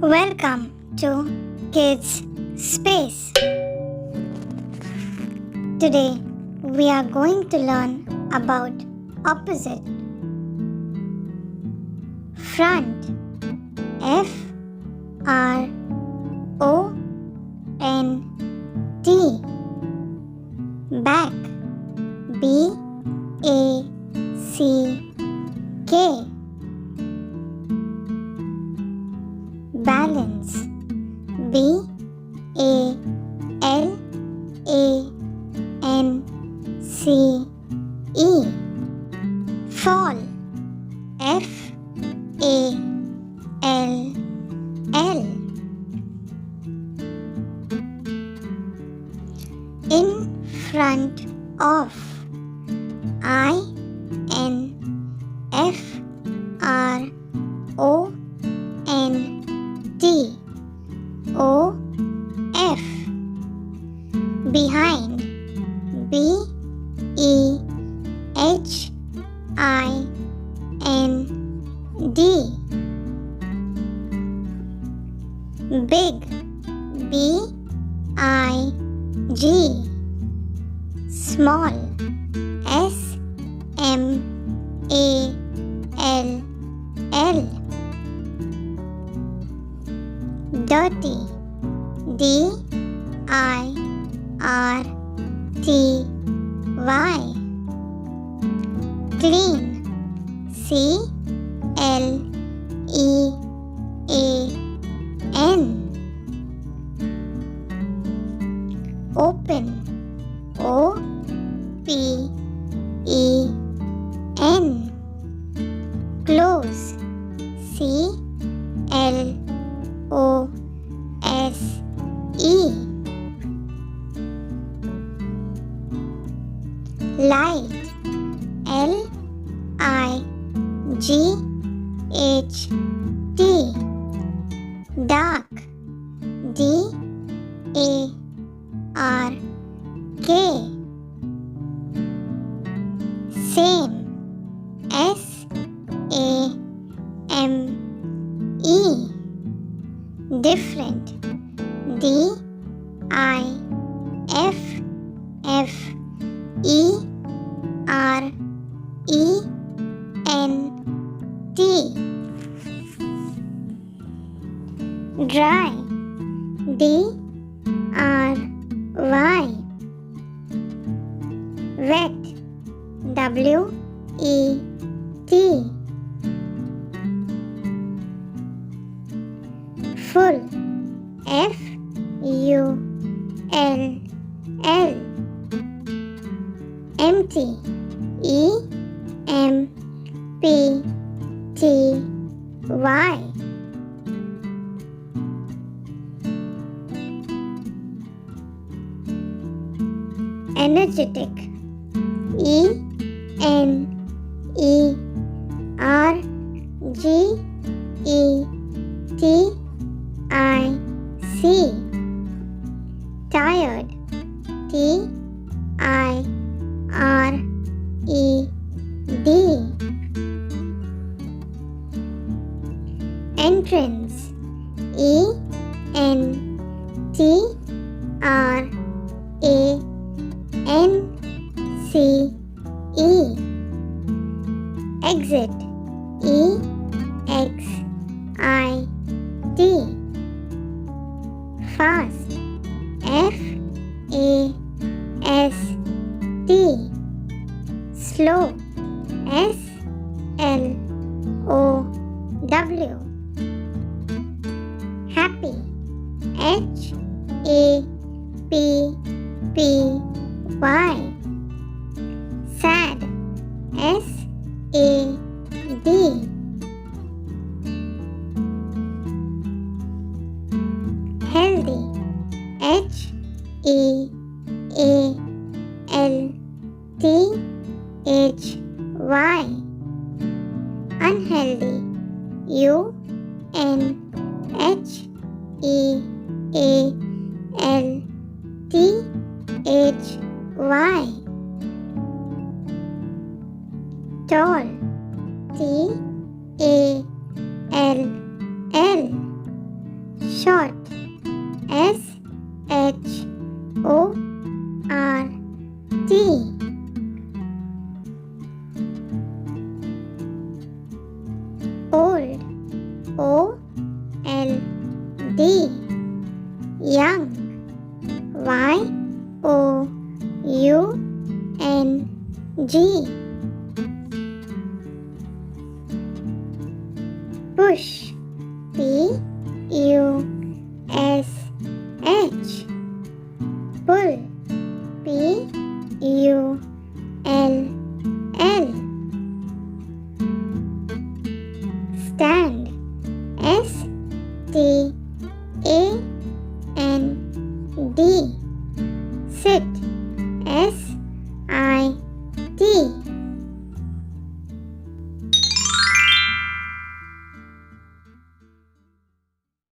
Welcome to Kids Space. Today we are going to learn about opposite. Front, F R O N T. Back, B A C K. Balance, B A L A N C E. Fall, F A L L. In front of, I N F R O N T O F. Behind, B E H I N D. Big, B I G. Small, S M A L L. Dirty, D I R T Y. Clean, C L E A N. Open, O P E N. Close, C L O S E. Light, L I G H T. Dark, D A R K. Same, S A M E. Different, D I F F E R E N T. Dry, D R Y. Wet, W E T. Full, F U L L. Empty, E M P T Y. Energetic, E N E R G E T I C. Tired, T I R E D. Entrance, E N T R A N C E. Exit, E X I T. Fast, F A S T. Slow, S L O W. Happy, H A P P Y. Sad, S A D. Healthy, H E A L T H Y. Unhealthy, U N H E A L T H Y. Tall, T A L L. Old. O L D. Young. Y O U N G. Push. P U S H.